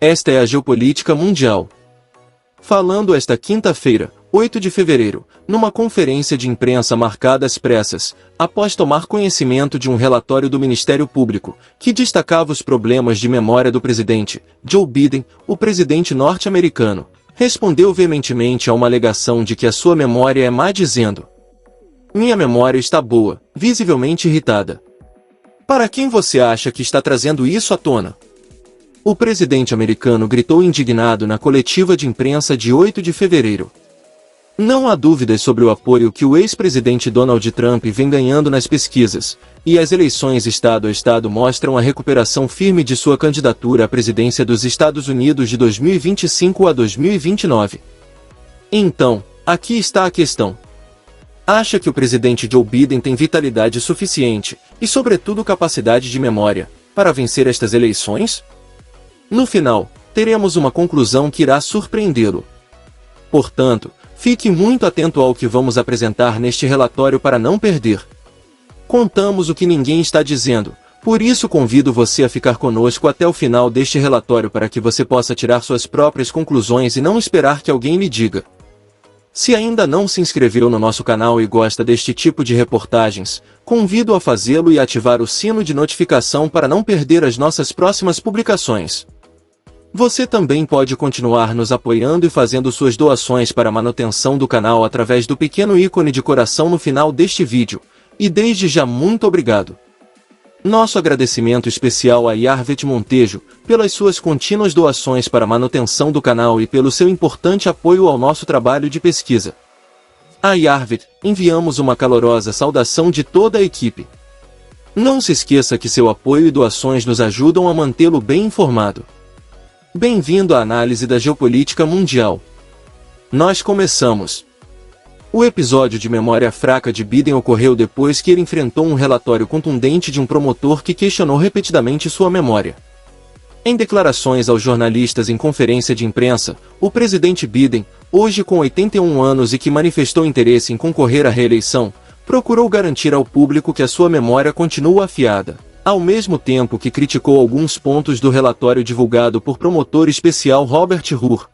Esta é a geopolítica mundial. Falando esta quinta-feira, 8 de fevereiro, numa conferência de imprensa marcada às pressas, após tomar conhecimento de um relatório do Ministério Público, que destacava os problemas de memória do presidente, Joe Biden, o presidente norte-americano, respondeu veementemente a uma alegação de que a sua memória é má dizendo: "Minha memória está boa", visivelmente irritada. Para quem você acha que está trazendo isso à tona? O presidente americano gritou indignado na coletiva de imprensa de 8 de fevereiro. Não há dúvidas sobre o apoio que o ex-presidente Donald Trump vem ganhando nas pesquisas, e as eleições estado a estado mostram a recuperação firme de sua candidatura à presidência dos Estados Unidos de 2025 a 2029. Então, aqui está a questão. Acha que o presidente Joe Biden tem vitalidade suficiente, e sobretudo capacidade de memória, para vencer estas eleições? No final, teremos uma conclusão que irá surpreendê-lo. Portanto, fique muito atento ao que vamos apresentar neste relatório para não perder. Contamos o que ninguém está dizendo, por isso convido você a ficar conosco até o final deste relatório para que você possa tirar suas próprias conclusões e não esperar que alguém lhe diga. Se ainda não se inscreveu no nosso canal e gosta deste tipo de reportagens, convido a fazê-lo e ativar o sino de notificação para não perder as nossas próximas publicações. Você também pode continuar nos apoiando e fazendo suas doações para a manutenção do canal através do pequeno ícone de coração no final deste vídeo, e desde já muito obrigado. Nosso agradecimento especial a Yarvet Montejo, pelas suas contínuas doações para a manutenção do canal e pelo seu importante apoio ao nosso trabalho de pesquisa. A Yarvet, enviamos uma calorosa saudação de toda a equipe. Não se esqueça que seu apoio e doações nos ajudam a mantê-lo bem informado. Bem-vindo à análise da geopolítica mundial. Nós começamos. O episódio de memória fraca de Biden ocorreu depois que ele enfrentou um relatório contundente de um promotor que questionou repetidamente sua memória. Em declarações aos jornalistas em conferência de imprensa, o presidente Biden, hoje com 81 anos e que manifestou interesse em concorrer à reeleição, procurou garantir ao público que a sua memória continua afiada, ao mesmo tempo que criticou alguns pontos do relatório divulgado por promotor especial Robert Hur.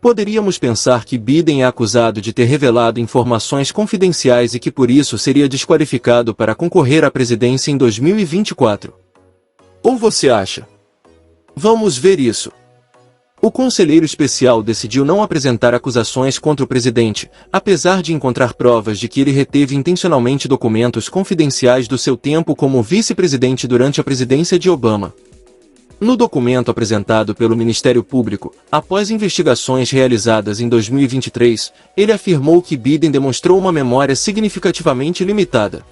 Poderíamos pensar que Biden é acusado de ter revelado informações confidenciais e que por isso seria desqualificado para concorrer à presidência em 2024. Ou você acha? Vamos ver isso. O conselheiro especial decidiu não apresentar acusações contra o presidente, apesar de encontrar provas de que ele reteve intencionalmente documentos confidenciais do seu tempo como vice-presidente durante a presidência de Obama. No documento apresentado pelo Ministério Público, após investigações realizadas em 2023, ele afirmou que Biden demonstrou uma memória significativamente limitada.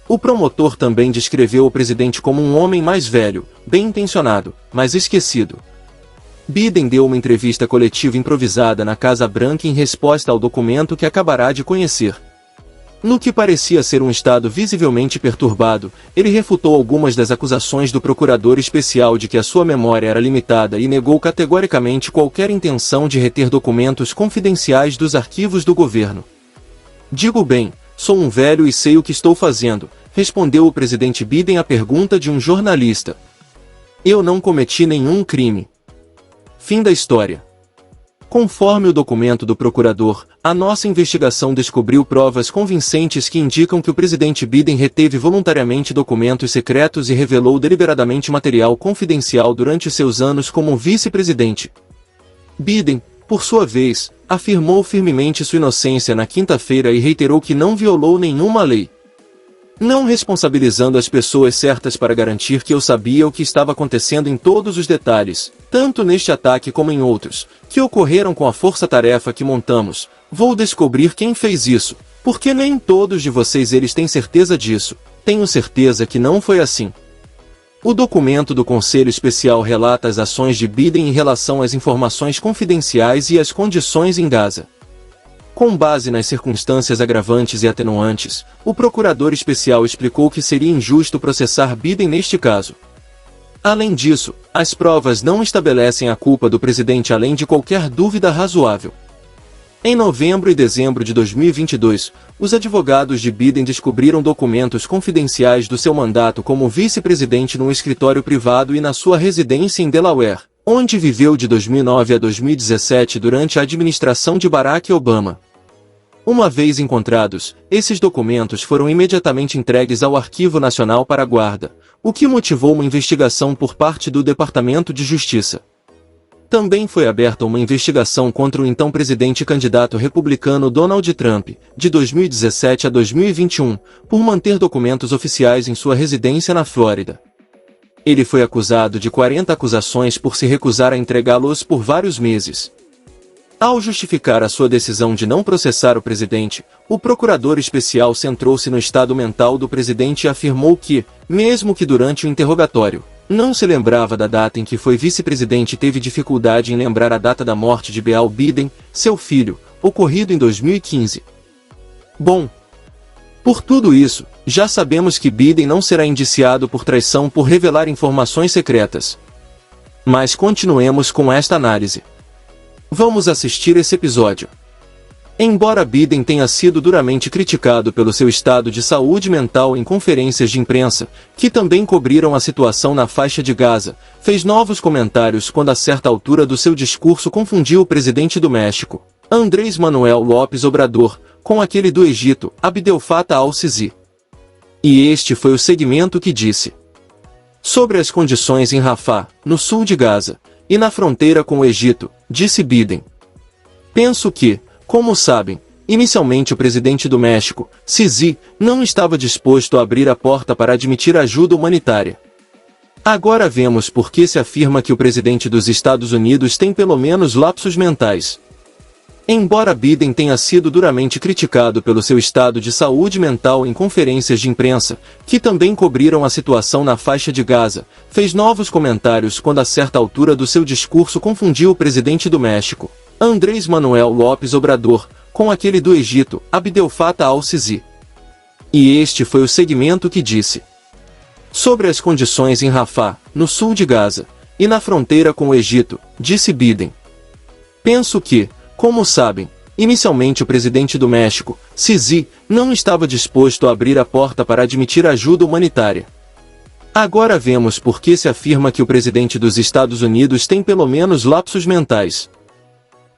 O promotor também descreveu o presidente como um homem mais velho, bem-intencionado, mas esquecido. Biden deu uma entrevista coletiva improvisada na Casa Branca em resposta ao documento que acabará de conhecer. No que parecia ser um estado visivelmente perturbado, ele refutou algumas das acusações do procurador especial de que a sua memória era limitada e negou categoricamente qualquer intenção de reter documentos confidenciais dos arquivos do governo. "Digo bem, sou um velho e sei o que estou fazendo", respondeu o presidente Biden à pergunta de um jornalista. "Eu não cometi nenhum crime." Fim da história. Conforme o documento do procurador, a nossa investigação descobriu provas convincentes que indicam que o presidente Biden reteve voluntariamente documentos secretos e revelou deliberadamente material confidencial durante seus anos como vice-presidente. Biden, por sua vez, afirmou firmemente sua inocência na quinta-feira e reiterou que não violou nenhuma lei. Não responsabilizando as pessoas certas para garantir que eu sabia o que estava acontecendo em todos os detalhes, tanto neste ataque como em outros, que ocorreram com a força-tarefa que montamos, vou descobrir quem fez isso, porque nem todos de vocês eles têm certeza disso, tenho certeza que não foi assim. O documento do Conselho Especial relata as ações de Biden em relação às informações confidenciais e às condições em Gaza. Com base nas circunstâncias agravantes e atenuantes, o procurador especial explicou que seria injusto processar Biden neste caso. Além disso, as provas não estabelecem a culpa do presidente além de qualquer dúvida razoável. Em novembro e dezembro de 2022, os advogados de Biden descobriram documentos confidenciais do seu mandato como vice-presidente num escritório privado e na sua residência em Delaware, onde viveu de 2009 a 2017 durante a administração de Barack Obama. Uma vez encontrados, esses documentos foram imediatamente entregues ao Arquivo Nacional para guarda, o que motivou uma investigação por parte do Departamento de Justiça. Também foi aberta uma investigação contra o então presidente e candidato republicano Donald Trump, de 2017 a 2021, por manter documentos oficiais em sua residência na Flórida. Ele foi acusado de 40 acusações por se recusar a entregá-los por vários meses. Ao justificar a sua decisão de não processar o presidente, o procurador especial centrou-se no estado mental do presidente e afirmou que, mesmo que durante o interrogatório, não se lembrava da data em que foi vice-presidente e teve dificuldade em lembrar a data da morte de Beau Biden, seu filho, ocorrido em 2015. Bom, por tudo isso, já sabemos que Biden não será indiciado por traição por revelar informações secretas. Mas continuemos com esta análise. Vamos assistir esse episódio. Embora Biden tenha sido duramente criticado pelo seu estado de saúde mental em conferências de imprensa, que também cobriram a situação na faixa de Gaza, fez novos comentários quando a certa altura do seu discurso confundiu o presidente do México, Andrés Manuel López Obrador, com aquele do Egito, Abdel Fattah al-Sisi. E este foi o segmento que disse. Sobre as condições em Rafah, no sul de Gaza, e na fronteira com o Egito, disse Biden. Penso que, como sabem, inicialmente o presidente do México, Sisi, não estava disposto a abrir a porta para admitir ajuda humanitária. Agora vemos por que se afirma que o presidente dos Estados Unidos tem pelo menos lapsos mentais. Embora Biden tenha sido duramente criticado pelo seu estado de saúde mental em conferências de imprensa, que também cobriram a situação na faixa de Gaza, fez novos comentários quando a certa altura do seu discurso confundiu o presidente do México, Andrés Manuel López Obrador, com aquele do Egito, Abdel Fattah al-Sisi. E este foi o segmento que disse. Sobre as condições em Rafah, no sul de Gaza, e na fronteira com o Egito, disse Biden. Penso que, como sabem, inicialmente o presidente do México, Sisi, não estava disposto a abrir a porta para admitir ajuda humanitária. Agora vemos por que se afirma que o presidente dos Estados Unidos tem pelo menos lapsos mentais.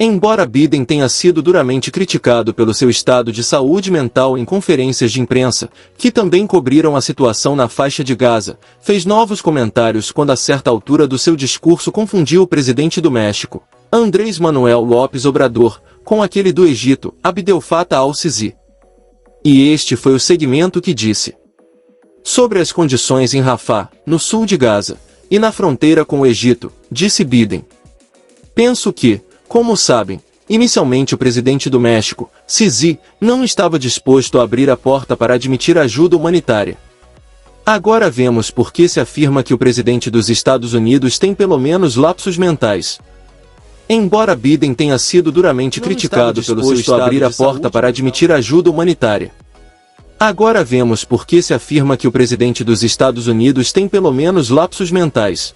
Embora Biden tenha sido duramente criticado pelo seu estado de saúde mental em conferências de imprensa, que também cobriram a situação na faixa de Gaza, fez novos comentários quando a certa altura do seu discurso confundiu o presidente do México, Andrés Manuel López Obrador, com aquele do Egito, Abdel Fattah al-Sisi. E este foi o segmento que disse. Sobre as condições em Rafah, no sul de Gaza, e na fronteira com o Egito, disse Biden. Penso que, como sabem, inicialmente o presidente do México, Sisi, não estava disposto a abrir a porta para admitir ajuda humanitária. Agora vemos por que se afirma que o presidente dos Estados Unidos tem pelo menos lapsos mentais. Embora Biden tenha sido duramente criticado pelo seu estado de abrir a porta para admitir ajuda humanitária. Agora vemos por que se afirma que o presidente dos Estados Unidos tem pelo menos lapsos mentais.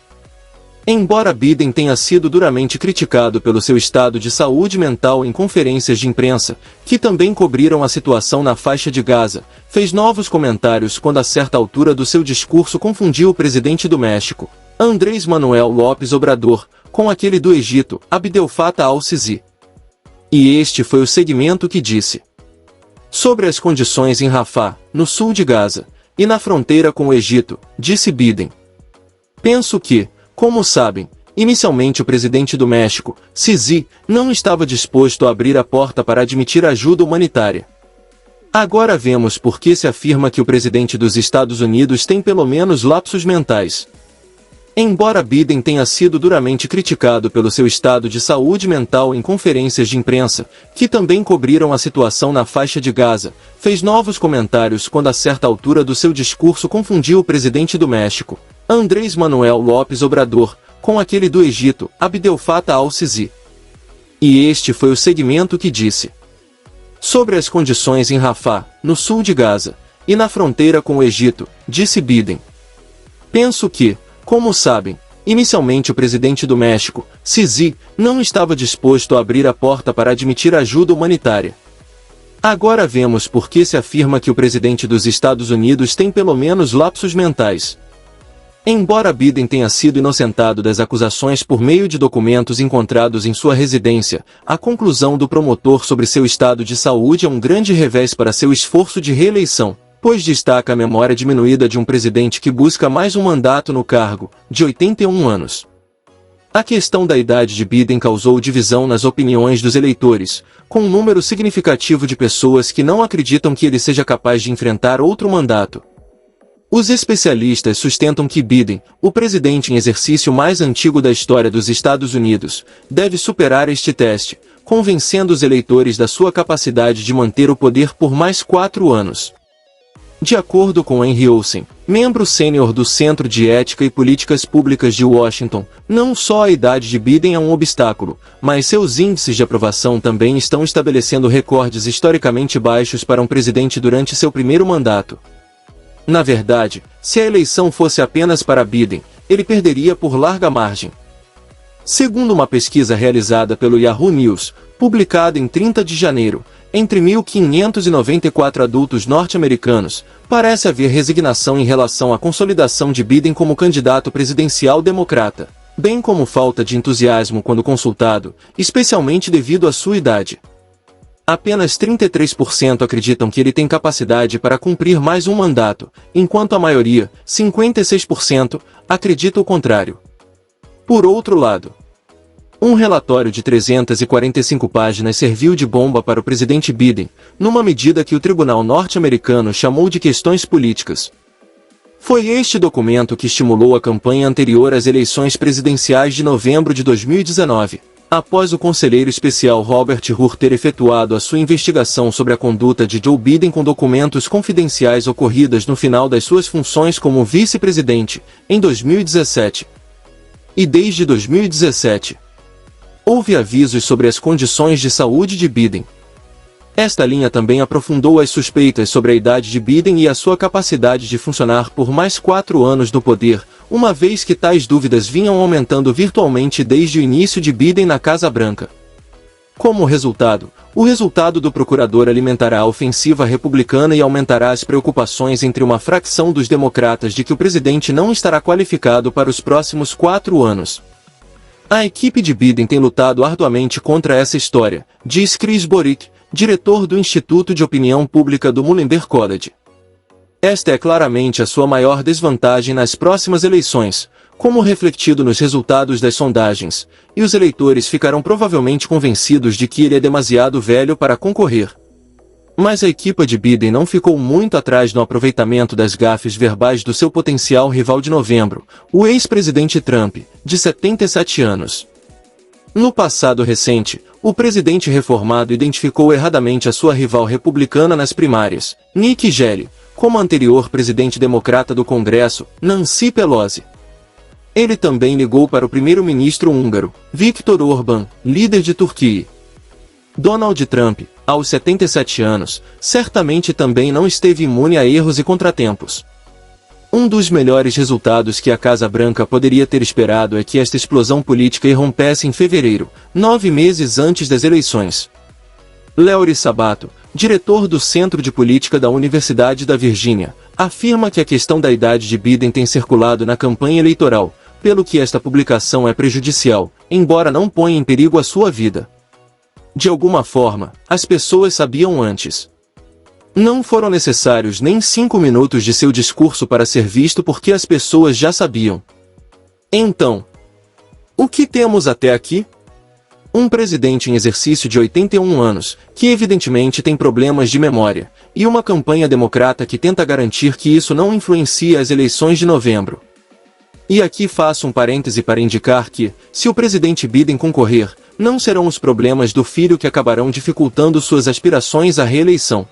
Embora Biden tenha sido duramente criticado pelo seu estado de saúde mental em conferências de imprensa, que também cobriram a situação na faixa de Gaza, fez novos comentários quando a certa altura do seu discurso confundiu o presidente do México, Andrés Manuel López Obrador, com aquele do Egito, Abdel Fattah al-Sisi. E este foi o segmento que disse. Sobre as condições em Rafah, no sul de Gaza, e na fronteira com o Egito, disse Biden. Penso que, como sabem, inicialmente o presidente do México, Sisi, não estava disposto a abrir a porta para admitir ajuda humanitária. Agora vemos por que se afirma que o presidente dos Estados Unidos tem pelo menos lapsos mentais. Embora Biden tenha sido duramente criticado pelo seu estado de saúde mental em conferências de imprensa, que também cobriram a situação na faixa de Gaza, fez novos comentários quando a certa altura do seu discurso confundiu o presidente do México, Andrés Manuel López Obrador, com aquele do Egito, Abdel Fattah al-Sisi. E este foi o segmento que disse. Sobre as condições em Rafah, no sul de Gaza, e na fronteira com o Egito, disse Biden. Penso que, como sabem, inicialmente o presidente do México, Sisi, não estava disposto a abrir a porta para admitir ajuda humanitária. Agora vemos por que se afirma que o presidente dos Estados Unidos tem pelo menos lapsos mentais. Embora Biden tenha sido inocentado das acusações por meio de documentos encontrados em sua residência, a conclusão do promotor sobre seu estado de saúde é um grande revés para seu esforço de reeleição, pois destaca a memória diminuída de um presidente que busca mais um mandato no cargo, de 81 anos. A questão da idade de Biden causou divisão nas opiniões dos eleitores, com um número significativo de pessoas que não acreditam que ele seja capaz de enfrentar outro mandato. Os especialistas sustentam que Biden, o presidente em exercício mais antigo da história dos Estados Unidos, deve superar este teste, convencendo os eleitores da sua capacidade de manter o poder por mais 4 anos. De acordo com Henry Olsen, membro sênior do Centro de Ética e Políticas Públicas de Washington, não só a idade de Biden é um obstáculo, mas seus índices de aprovação também estão estabelecendo recordes historicamente baixos para um presidente durante seu primeiro mandato. Na verdade, se a eleição fosse apenas para Biden, ele perderia por larga margem. Segundo uma pesquisa realizada pelo Yahoo News, publicada em 30 de janeiro, entre 1.594 adultos norte-americanos, parece haver resignação em relação à consolidação de Biden como candidato presidencial democrata, bem como falta de entusiasmo quando consultado, especialmente devido à sua idade. Apenas 33% acreditam que ele tem capacidade para cumprir mais um mandato, enquanto a maioria, 56%, acredita o contrário. Por outro lado, um relatório de 345 páginas serviu de bomba para o presidente Biden, numa medida que o tribunal norte-americano chamou de questões políticas. Foi este documento que estimulou a campanha anterior às eleições presidenciais de novembro de 2019. Após o conselheiro especial Robert Hur ter efetuado a sua investigação sobre a conduta de Joe Biden com documentos confidenciais ocorridas no final das suas funções como vice-presidente, em 2017. E desde 2017, houve avisos sobre as condições de saúde de Biden. Esta linha também aprofundou as suspeitas sobre a idade de Biden e a sua capacidade de funcionar por mais 4 anos no poder, uma vez que tais dúvidas vinham aumentando virtualmente desde o início de Biden na Casa Branca. Como resultado, o resultado do procurador alimentará a ofensiva republicana e aumentará as preocupações entre uma fracção dos democratas de que o presidente não estará qualificado para os próximos 4 anos. A equipe de Biden tem lutado arduamente contra essa história, diz Chris Borick, diretor do Instituto de Opinião Pública do Muhlenberg College. Esta é claramente a sua maior desvantagem nas próximas eleições, como refletido nos resultados das sondagens, e os eleitores ficarão provavelmente convencidos de que ele é demasiado velho para concorrer. Mas a equipa de Biden não ficou muito atrás no aproveitamento das gafes verbais do seu potencial rival de novembro, o ex-presidente Trump, de 77 anos. No passado recente, o presidente reformado identificou erradamente a sua rival republicana nas primárias, Nikki Haley, como a anterior presidente democrata do Congresso, Nancy Pelosi. Ele também ligou para o primeiro-ministro húngaro, Viktor Orbán, líder de Turquia. Donald Trump, aos 77 anos, certamente também não esteve imune a erros e contratempos. Um dos melhores resultados que a Casa Branca poderia ter esperado é que esta explosão política irrompesse em fevereiro, 9 meses antes das eleições. Laurie Sabato, diretor do Centro de Política da Universidade da Virgínia, afirma que a questão da idade de Biden tem circulado na campanha eleitoral, pelo que esta publicação é prejudicial, embora não ponha em perigo a sua vida. De alguma forma, as pessoas sabiam antes. Não foram necessários nem 5 minutos de seu discurso para ser visto porque as pessoas já sabiam. Então, o que temos até aqui? Um presidente em exercício de 81 anos, que evidentemente tem problemas de memória, e uma campanha democrata que tenta garantir que isso não influencie as eleições de novembro. E aqui faço um parêntese para indicar que, se o presidente Biden concorrer, não serão os problemas do filho que acabarão dificultando suas aspirações à reeleição.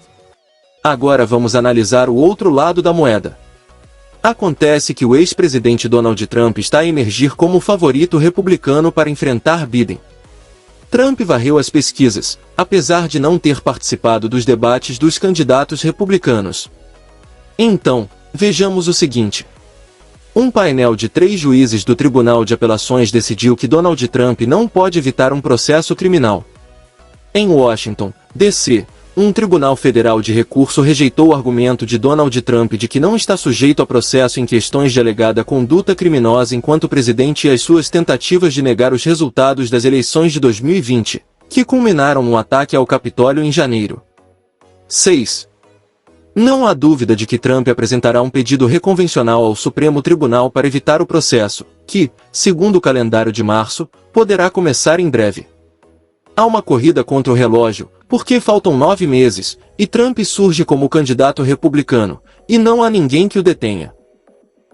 Agora vamos analisar o outro lado da moeda. Acontece que o ex-presidente Donald Trump está a emergir como o favorito republicano para enfrentar Biden. Trump varreu as pesquisas, apesar de não ter participado dos debates dos candidatos republicanos. Então, vejamos o seguinte. Um painel de 3 juízes do Tribunal de Apelações decidiu que Donald Trump não pode evitar um processo criminal. Em Washington, D.C., um tribunal federal de recurso rejeitou o argumento de Donald Trump de que não está sujeito a processo em questões de alegada conduta criminosa enquanto presidente e as suas tentativas de negar os resultados das eleições de 2020, que culminaram no ataque ao Capitólio em janeiro. 6. Não há dúvida de que Trump apresentará um pedido reconvencional ao Supremo Tribunal para evitar o processo, que, segundo o calendário de março, poderá começar em breve. Há uma corrida contra o relógio, porque faltam 9 meses, e Trump surge como candidato republicano, e não há ninguém que o detenha.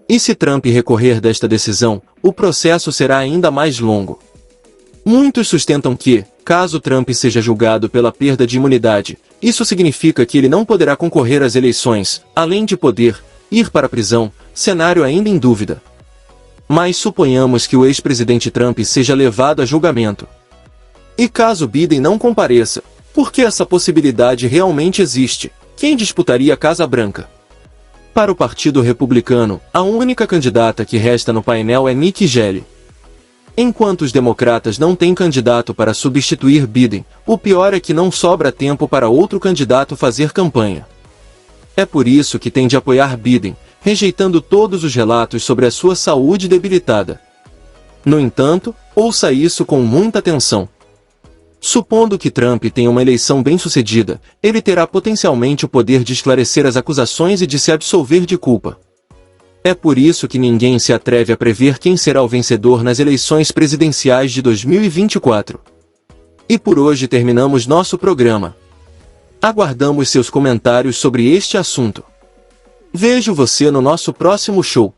E se Trump recorrer desta decisão, o processo será ainda mais longo. Muitos sustentam que, caso Trump seja julgado pela perda de imunidade, isso significa que ele não poderá concorrer às eleições, além de poder ir para a prisão, cenário ainda em dúvida. Mas suponhamos que o ex-presidente Trump seja levado a julgamento. E caso Biden não compareça, porque essa possibilidade realmente existe, quem disputaria a Casa Branca? Para o Partido Republicano, a única candidata que resta no painel é Nikki Haley. Enquanto os democratas não têm candidato para substituir Biden, o pior é que não sobra tempo para outro candidato fazer campanha. É por isso que tem de apoiar Biden, rejeitando todos os relatos sobre a sua saúde debilitada. No entanto, ouça isso com muita atenção. Supondo que Trump tenha uma eleição bem-sucedida, ele terá potencialmente o poder de esclarecer as acusações e de se absolver de culpa. É por isso que ninguém se atreve a prever quem será o vencedor nas eleições presidenciais de 2024. E por hoje terminamos nosso programa. Aguardamos seus comentários sobre este assunto. Vejo você no nosso próximo show.